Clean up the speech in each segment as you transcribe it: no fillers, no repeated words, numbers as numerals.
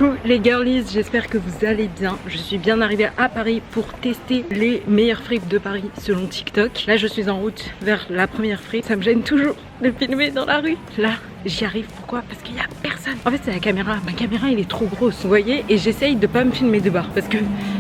Coucou les girlies, j'espère que vous allez bien. Je suis bien arrivée à Paris pour tester les meilleures fripes de Paris selon TikTok. Là je suis en route vers la première fripe. Ça me gêne toujours de filmer dans la rue. Là j'y arrive, pourquoi? Parce qu'il y a personne. En fait c'est la caméra, ma caméra elle est trop grosse, vous voyez. Et j'essaye de pas me filmer de bas parce que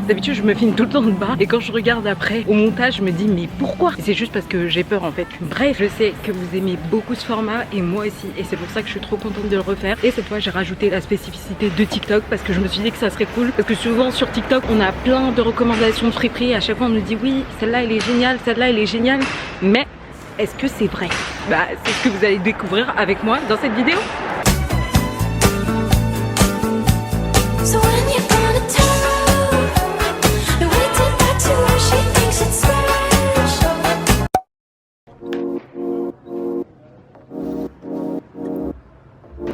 d'habitude je me filme tout le temps de bas. Et quand je regarde après au montage je me dis mais pourquoi? Et c'est juste parce que j'ai peur en fait. Bref, je sais que vous aimez beaucoup ce format et moi aussi. Et c'est pour ça que je suis trop contente de le refaire. Et cette fois j'ai rajouté la spécificité de TikTok parce que je me suis dit que ça serait cool. Parce que souvent sur TikTok on a plein de recommandations de friperies. À chaque fois on nous dit oui celle-là elle est géniale, celle-là elle est géniale. Mais est-ce que c'est vrai? Bah c'est ce que vous allez découvrir avec moi dans cette vidéo.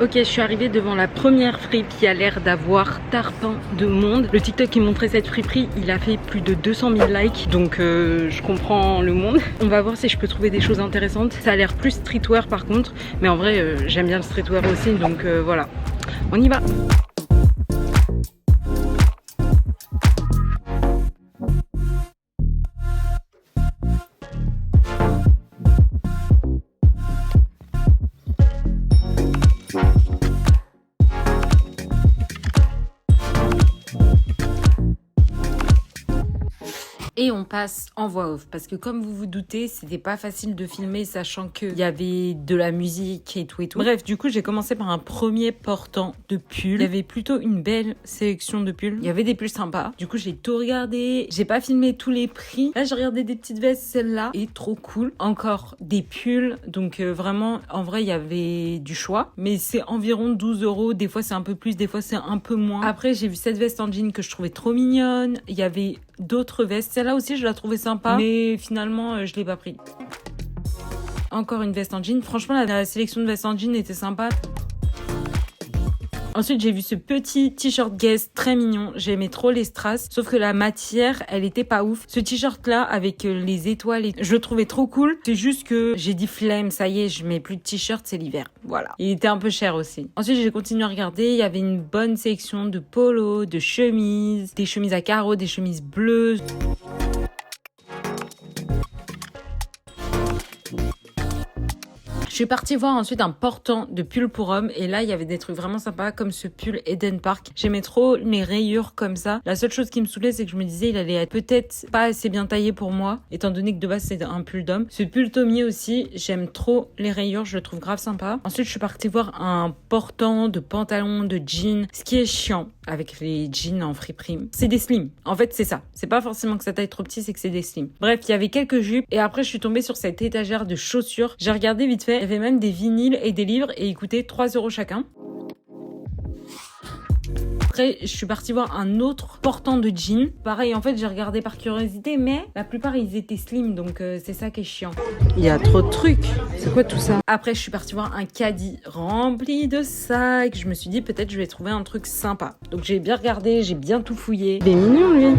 Ok, je suis arrivée devant la première fripe qui a l'air d'avoir tarpin de monde. Le TikTok qui montrait cette friperie, il a fait plus de 200 000 likes, donc je comprends le monde. On va voir si je peux trouver des choses intéressantes. Ça a l'air plus streetwear par contre, mais en vrai j'aime bien le streetwear aussi, donc voilà. On y va. Et on passe en voix off parce que comme vous vous doutez, c'était pas facile de filmer sachant qu'il y avait de la musique et tout et tout. Bref, du coup, j'ai commencé par un premier portant de pull. Il y avait plutôt une belle sélection de pulls. Il y avait des pulls sympas. Du coup, j'ai tout regardé. J'ai pas filmé tous les prix. Là, j'ai regardé des petites vestes, celle-là est trop cool. Encore des pulls. Donc vraiment, en vrai, il y avait du choix. Mais c'est environ 12 €. Des fois, c'est un peu plus, des fois, c'est un peu moins. Après, j'ai vu cette veste en jean que je trouvais trop mignonne. Il y avait d'autres vestes. Celle-là aussi, je la trouvais sympa, mais finalement, je l'ai pas pris. Encore une veste en jean. Franchement, la sélection de vestes en jean était sympa. Ensuite, j'ai vu ce petit t-shirt Guess très mignon. J'aimais trop les strass, sauf que la matière, elle était pas ouf. Ce t-shirt-là, avec les étoiles, je le trouvais trop cool. C'est juste que j'ai dit flemme, ça y est, je mets plus de t-shirt, c'est l'hiver. Voilà. Il était un peu cher aussi. Ensuite, j'ai continué à regarder. Il y avait une bonne sélection de polos, de chemises, des chemises à carreaux, des chemises bleues. Je suis partie voir ensuite un portant de pull pour hommes et là il y avait des trucs vraiment sympas comme ce pull Eden Park. J'aimais trop les rayures comme ça. La seule chose qui me saoulait c'est que je me disais il allait être peut-être pas assez bien taillé pour moi étant donné que de base c'est un pull d'homme. Ce pull Tommy aussi, j'aime trop les rayures, je le trouve grave sympa. Ensuite je suis partie voir un portant de pantalon de jean. Ce qui est chiant avec les jeans en friperie, c'est des slims. En fait c'est ça. C'est pas forcément que ça taille trop petit, c'est que c'est des slims. Bref, il y avait quelques jupes et après je suis tombée sur cette étagère de chaussures. J'ai regardé vite fait. Il y avait même des vinyles et des livres et ils coûtaient 3 € chacun. Après, je suis partie voir un autre portant de jeans. Pareil, en fait, j'ai regardé par curiosité, mais la plupart, ils étaient slim, donc c'est ça qui est chiant. Il y a trop de trucs. C'est quoi tout ça? Après, je suis partie voir un caddie rempli de sacs. Je me suis dit, peut-être, je vais trouver un truc sympa. Donc, j'ai bien regardé, j'ai bien tout fouillé. Il est mignon, lui.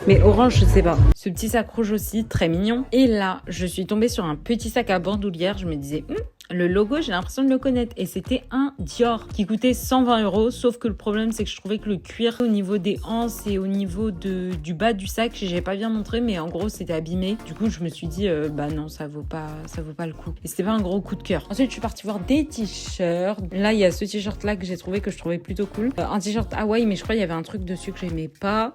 Mais orange, je sais pas. Ce petit sac rouge aussi, très mignon. Et là, je suis tombée sur un petit sac à bandoulière. Je me disais, le logo, j'ai l'impression de le connaître. Et c'était un Dior qui coûtait 120 €. Sauf que le problème, c'est que je trouvais que le cuir au niveau des hanches et au niveau du bas du sac, j'ai pas bien montré, mais en gros, c'était abîmé. Du coup, je me suis dit, bah non, ça vaut pas le coup. Et c'était pas un gros coup de cœur. Ensuite, je suis partie voir des t-shirts. Là, il y a ce t-shirt là que j'ai trouvé que je trouvais plutôt cool. Un t-shirt Hawaii, mais je crois qu'il y avait un truc dessus que j'aimais pas.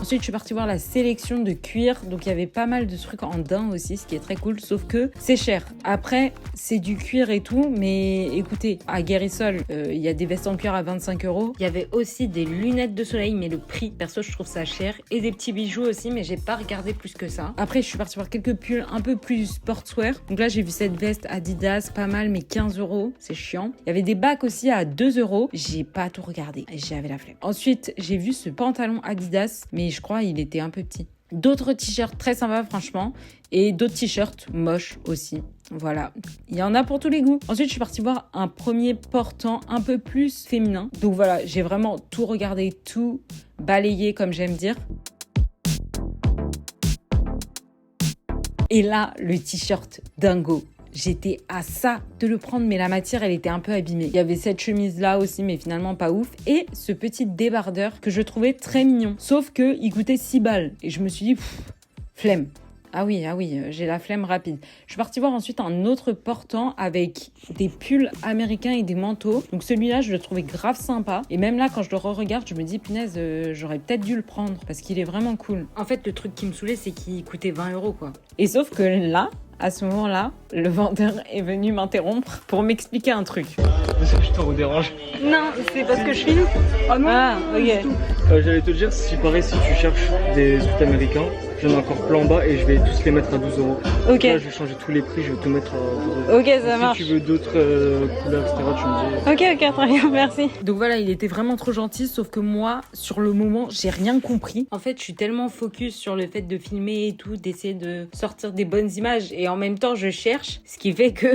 Ensuite, je suis partie voir la sélection de cuir. Donc, il y avait pas mal de trucs en daim aussi, ce qui est très cool. Sauf que c'est cher. Après, c'est du cuir et tout. Mais écoutez, à Guérissol, il y a des vestes en cuir à 25 €. Il y avait aussi des lunettes de soleil, mais le prix, perso, je trouve ça cher. Et des petits bijoux aussi, mais j'ai pas regardé plus que ça. Après, je suis partie voir quelques pulls un peu plus sportswear. Donc là, j'ai vu cette veste Adidas, pas mal, mais 15 €. C'est chiant. Il y avait des bacs aussi à 2 €. J'ai pas tout regardé. J'avais la flemme. Ensuite, j'ai vu ce pantalon Adidas, mais je crois il était un peu petit. D'autres t-shirts très sympas franchement et d'autres t-shirts moches aussi. Voilà, il y en a pour tous les goûts. Ensuite, je suis partie voir un premier portant un peu plus féminin. Donc voilà, j'ai vraiment tout regardé, tout balayé comme j'aime dire. Et là, le t-shirt dingo. j'étais à ça de le prendre, mais la matière, elle était un peu abîmée. Il y avait cette chemise-là aussi, mais finalement pas ouf. Et ce petit débardeur que je trouvais très mignon. Sauf qu'il coûtait 6 balles. Et je me suis dit, flemme. Ah oui, j'ai la flemme rapide. Je suis partie voir ensuite un autre portant avec des pulls américains et des manteaux. Donc celui-là, je le trouvais grave sympa. Et même là, quand je le re-regarde, je me dis, punaise, j'aurais peut-être dû le prendre parce qu'il est vraiment cool. En fait, le truc qui me saoulait, c'est qu'il coûtait 20 € quoi. Et sauf que là, à ce moment-là, le vendeur est venu m'interrompre pour m'expliquer un truc. Putain, on dérange. Non, c'est parce que je filme. Oh non. Ah, ok. J'allais te dire, si pareil, si tu cherches des outils américains, j'en ai encore plein en bas et je vais tous les mettre à 12 €. Ok. Là, je vais changer tous les prix, je vais tout mettre à 12 €. Ok, ça marche. Si tu veux d'autres couleurs, etc., tu me dis. Ok, très bien, merci. Donc voilà, il était vraiment trop gentil, sauf que moi, sur le moment, j'ai rien compris. En fait, je suis tellement focus sur le fait de filmer et tout, d'essayer de sortir des bonnes images, et en même temps, je cherche, ce qui fait que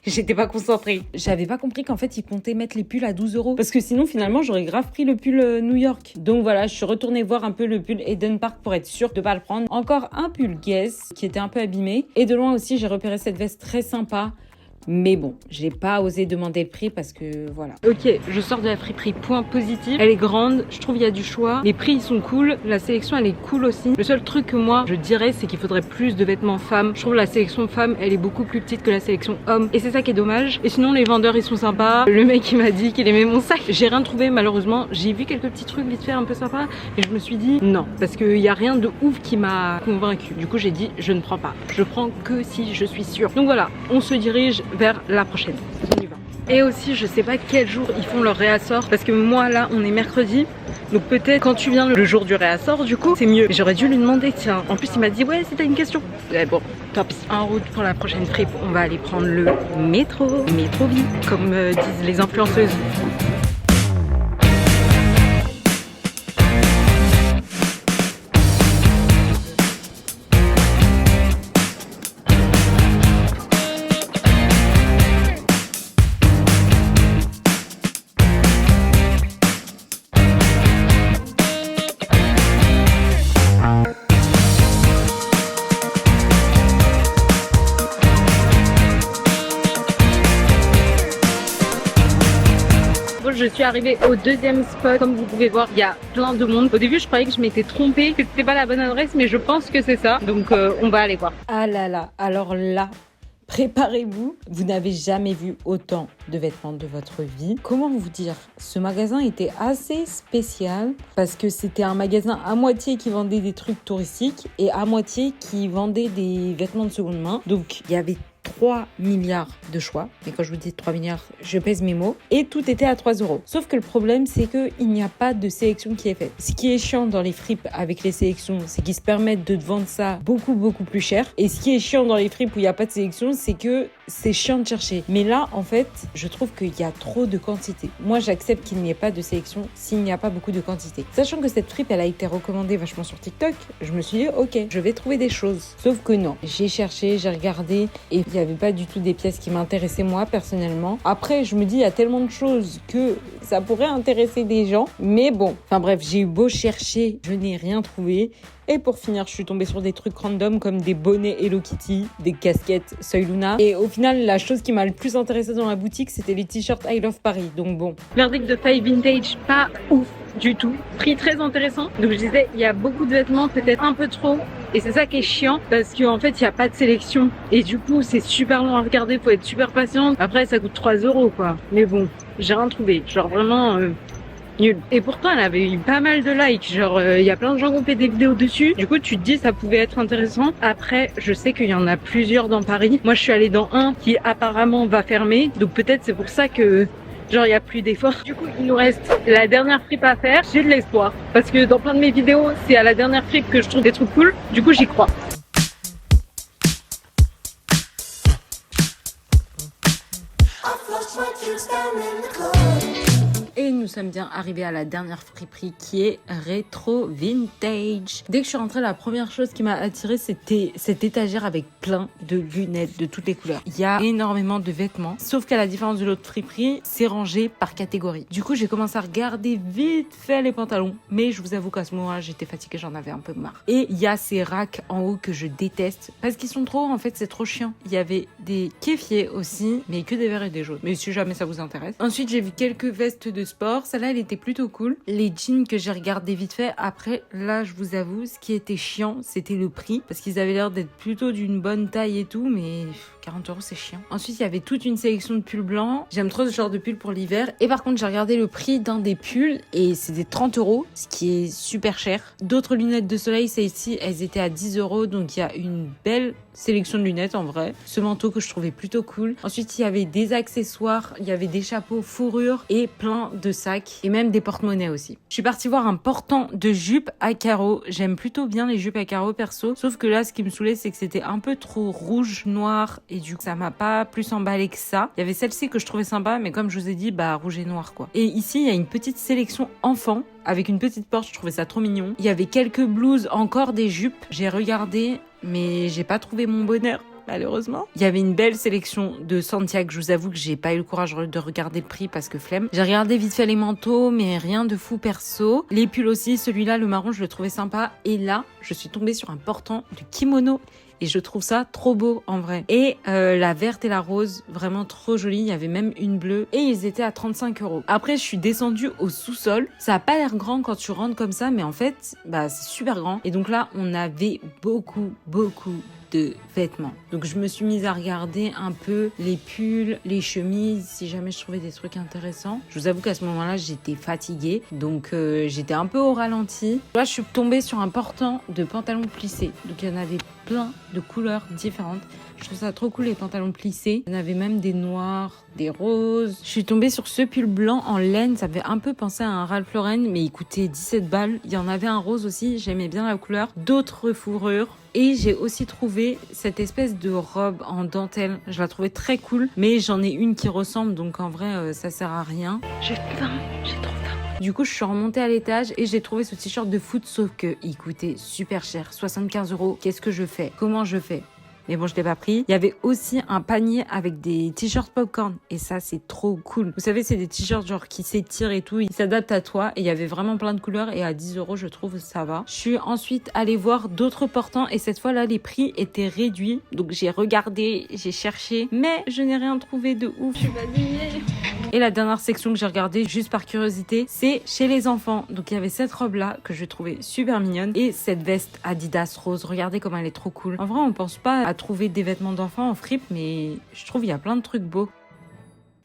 j'étais pas concentrée. J'avais pas compris qu'en fait, ils comptaient mettre les pulls à 12 €, parce que sinon, finalement, j'aurais grave pris le pull New York. Donc voilà, je suis retournée voir un peu le pull Eden Park pour être sûre de pas le prendre. Encore un pull Guess qui était un peu abîmé. Et de loin aussi, j'ai repéré cette veste très sympa. Mais bon, j'ai pas osé demander le prix parce que voilà. Ok, je sors de la friperie, point positif. Elle est grande, je trouve il y a du choix. Les prix ils sont cool, la sélection elle est cool aussi. Le seul truc que moi je dirais c'est qu'il faudrait plus de vêtements femmes. Je trouve la sélection femme elle est beaucoup plus petite que la sélection homme. Et c'est ça qui est dommage. Et sinon les vendeurs ils sont sympas. Le mec il m'a dit qu'il aimait mon sac. J'ai rien trouvé malheureusement. J'ai vu quelques petits trucs vite fait un peu sympas. Et je me suis dit non. Parce qu'il y a rien de ouf qui m'a convaincu. Du coup j'ai dit je ne prends pas. Je prends que si je suis sûre. Donc voilà, on se dirige vers la prochaine. On y va. Et aussi, je sais pas quel jour ils font leur réassort parce que moi là, on est mercredi. Donc peut-être quand tu viens le jour du réassort, du coup, c'est mieux. J'aurais dû lui demander, tiens. En plus, il m'a dit, ouais, si t'as une question. Bon, tant pis. En route pour la prochaine trip, on va aller prendre le métro. Métro-vie, comme disent les influenceuses. Je suis arrivée au deuxième spot. Comme vous pouvez voir, il y a plein de monde. Au début, je croyais que je m'étais trompée, que c'était pas la bonne adresse, mais je pense que c'est ça. Donc, on va aller voir. Ah là là, alors là, préparez-vous. Vous n'avez jamais vu autant de vêtements de votre vie. Comment vous dire? Ce magasin était assez spécial parce que c'était un magasin à moitié qui vendait des trucs touristiques et à moitié qui vendait des vêtements de seconde main. Donc, il y avait 3 milliards de choix. Et quand je vous dis 3 milliards, je pèse mes mots. Et tout était à 3 €. Sauf que le problème, c'est qu'il n'y a pas de sélection qui est faite. Ce qui est chiant dans les fripes avec les sélections, c'est qu'ils se permettent de te vendre ça beaucoup plus cher. Et ce qui est chiant dans les fripes où il n'y a pas de sélection, c'est que c'est chiant de chercher. Mais là, en fait, je trouve qu'il y a trop de quantité. Moi, j'accepte qu'il n'y ait pas de sélection s'il n'y a pas beaucoup de quantité. Sachant que cette fripe, elle a été recommandée vachement sur TikTok, je me suis dit, ok, je vais trouver des choses. Sauf que non. J'ai cherché, j'ai regardé et il n'y avait pas du tout des pièces qui m'intéressaient moi, personnellement. Après, je me dis, il y a tellement de choses que ça pourrait intéresser des gens. Mais bon, enfin bref, j'ai eu beau chercher, je n'ai rien trouvé. Et pour finir, je suis tombée sur des trucs random comme des bonnets Hello Kitty, des casquettes Soy Luna. Et au final, la chose qui m'a le plus intéressée dans la boutique, c'était les t-shirts I Love Paris. Donc bon. Verdict de Faye Vintage, pas ouf du tout. Prix très intéressant. Donc je disais, il y a beaucoup de vêtements, peut-être un peu trop. Et c'est ça qui est chiant parce qu'en fait, il n'y a pas de sélection. Et du coup, c'est super long à regarder, faut être super patiente. Après, ça coûte 3 € quoi. Mais bon, j'ai rien trouvé. Genre vraiment... nul. Et pourtant, elle avait eu pas mal de likes. Genre, il y a plein de gens qui ont fait des vidéos dessus. Du coup, tu te dis, ça pouvait être intéressant. Après, je sais qu'il y en a plusieurs dans Paris. Moi, je suis allée dans un qui apparemment va fermer. Donc peut-être c'est pour ça que, genre, il n'y a plus d'efforts. Du coup, il nous reste la dernière fripe à faire. J'ai de l'espoir. Parce que dans plein de mes vidéos, c'est à la dernière fripe que je trouve des trucs cool. Du coup, j'y crois. I flushed my juice down in the club. Et nous sommes bien arrivés à la dernière friperie qui est Rétro Vintage. Dès que je suis rentrée, la première chose qui m'a attirée, c'était cette étagère avec plein de lunettes de toutes les couleurs. Il y a énormément de vêtements, sauf qu'à la différence de l'autre friperie, c'est rangé par catégorie. Du coup, j'ai commencé à regarder vite fait les pantalons, mais je vous avoue qu'à ce moment-là, j'étais fatiguée, j'en avais un peu marre. Et il y a ces racks en haut que je déteste parce qu'ils sont trop, en fait, c'est trop chiant. Il y avait des kéfiers aussi, mais que des verts et des jaunes. Mais si jamais ça vous intéresse. Ensuite, j'ai vu quelques vestes de sport. Celle-là, elle était plutôt cool. Les jeans que j'ai regardé vite fait. Après, là, je vous avoue, ce qui était chiant, c'était le prix parce qu'ils avaient l'air d'être plutôt d'une bonne taille et tout, mais 40 €, c'est chiant. Ensuite, il y avait toute une sélection de pulls blancs. J'aime trop ce genre de pull pour l'hiver. Et par contre, j'ai regardé le prix d'un des pulls et c'était 30 €, ce qui est super cher. D'autres lunettes de soleil, celles-ci, elles étaient à 10 €. Donc, il y a une belle sélection de lunettes en vrai. Ce manteau que je trouvais plutôt cool. Ensuite, il y avait des accessoires, il y avait des chapeaux fourrure et plein de sacs et même des porte-monnaies aussi. Je suis partie voir un portant de jupe à carreaux. J'aime plutôt bien les jupes à carreaux perso. Sauf que là, ce qui me saoulait, c'est que c'était un peu trop rouge, noir et du coup, ça m'a pas plus emballé que ça. Il y avait celle-ci que je trouvais sympa, mais comme je vous ai dit, bah rouge et noir quoi. Et ici, il y a une petite sélection enfant avec une petite porte, je trouvais ça trop mignon. Il y avait quelques blouses, encore des jupes. J'ai regardé, mais j'ai pas trouvé mon bonheur, malheureusement. Il y avait une belle sélection de Santiago. Je vous avoue que j'ai pas eu le courage de regarder le prix parce que flemme. J'ai regardé vite fait les manteaux, mais rien de fou perso. Les pulls aussi, celui-là, le marron, je le trouvais sympa. Et là, je suis tombée sur un portant de kimono. Et je trouve ça trop beau en vrai. Et la verte et la rose, vraiment trop jolie. Il y avait même une bleue. Et ils étaient à 35 €. Après, je suis descendue au sous-sol. Ça a pas l'air grand quand tu rentres comme ça. Mais en fait, bah c'est super grand. Et donc là, on avait beaucoup de vêtements. Donc je me suis mise à regarder un peu les pulls, les chemises, si jamais je trouvais des trucs intéressants. Je vous avoue qu'à ce moment-là, j'étais fatiguée. Donc j'étais un peu au ralenti. Là, je suis tombée sur un portant de pantalons plissés. Donc il y en avait plein de couleurs différentes. Je trouve ça trop cool les pantalons plissés. Il y en avait même des noirs, des roses. Je suis tombée sur ce pull blanc en laine. Ça fait un peu penser à un Ralph Lauren, mais il coûtait 17 balles. Il y en avait un rose aussi. J'aimais bien la couleur. D'autres fourrures. Et j'ai aussi trouvé cette espèce de robe en dentelle. Je la trouvais très cool, mais j'en ai une qui ressemble, donc en vrai, ça sert à rien. J'ai faim, j'ai trop faim. Du coup, je suis remontée à l'étage et j'ai trouvé ce t-shirt de foot, sauf qu'il coûtait super cher, 75 €. Qu'est-ce que je fais? Comment je fais? Mais bon, je l'ai pas pris. Il y avait aussi un panier avec des t-shirts popcorn. Et ça, c'est trop cool. Vous savez, c'est des t-shirts genre qui s'étirent et tout. Ils s'adaptent à toi. Et il y avait vraiment plein de couleurs. Et à 10 €, je trouve, ça va. Je suis ensuite allée voir d'autres portants. Et cette fois-là, les prix étaient réduits. Donc, j'ai regardé, j'ai cherché. Mais je n'ai rien trouvé de ouf. Je suis fatiguée. Et la dernière section que j'ai regardée, juste par curiosité, c'est chez les enfants. Donc, il y avait cette robe-là que je trouvais super mignonne. Et cette veste Adidas rose. Regardez comment elle est trop cool. En vrai, on pense pas à trouver des vêtements d'enfants en fripe, mais je trouve il y a plein de trucs beaux.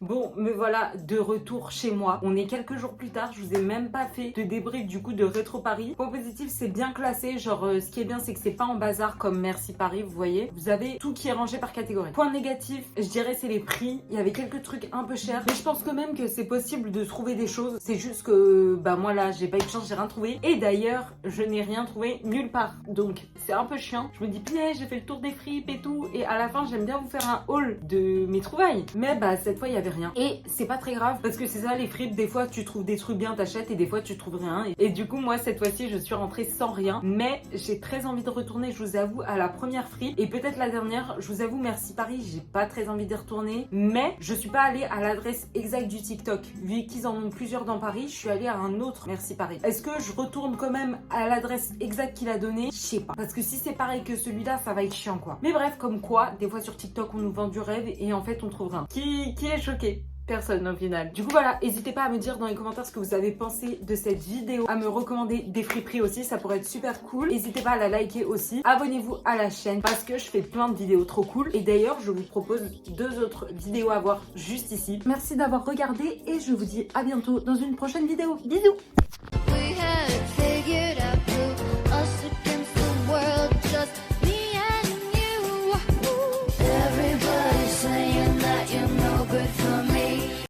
Bon, me voilà de retour chez moi. On est quelques jours plus tard, je vous ai même pas fait de débrief du coup de Rétro Paris. Point positif, c'est bien classé, genre ce qui est bien c'est que c'est pas en bazar comme Merci Paris, vous voyez. Vous avez tout qui est rangé par catégorie. Point négatif, je dirais c'est les prix. Il y avait quelques trucs un peu chers, mais je pense quand même que c'est possible de trouver des choses. C'est juste que bah moi là, j'ai pas eu de chance, j'ai rien trouvé. Et d'ailleurs, je n'ai rien trouvé nulle part. Donc c'est un peu chiant. Je me dis punaise, j'ai fait le tour des fripes et tout, et à la fin, j'aime bien vous faire un haul de mes trouvailles. Mais bah cette fois, il y avait rien. Et c'est pas très grave parce que c'est ça les fripes, des fois tu trouves des trucs bien, t'achètes et des fois tu trouves rien. Et du coup moi cette fois-ci je suis rentrée sans rien, mais j'ai très envie de retourner, je vous avoue, à la première fripe et peut-être la dernière. Je vous avoue, Merci Paris, j'ai pas très envie d'y retourner, mais je suis pas allée à l'adresse exacte du TikTok. Vu qu'ils en ont plusieurs dans Paris, je suis allée à un autre Merci Paris. Est-ce que je retourne quand même à l'adresse exacte qu'il a donnée? Je sais pas, parce que si c'est pareil que celui-là, ça va être chiant quoi. Mais bref, comme quoi, des fois sur TikTok on nous vend du rêve et en fait on trouve rien. Qui est choqué? Personne au final. Du coup voilà, n'hésitez pas à me dire dans les commentaires ce que vous avez pensé de cette vidéo, à me recommander des friperies aussi, ça pourrait être super cool. N'hésitez pas à la liker aussi, abonnez-vous à la chaîne parce que je fais plein de vidéos trop cool. Et d'ailleurs je vous propose 2 autres vidéos à voir juste ici. Merci d'avoir regardé et je vous dis à bientôt dans une prochaine vidéo. Bisous.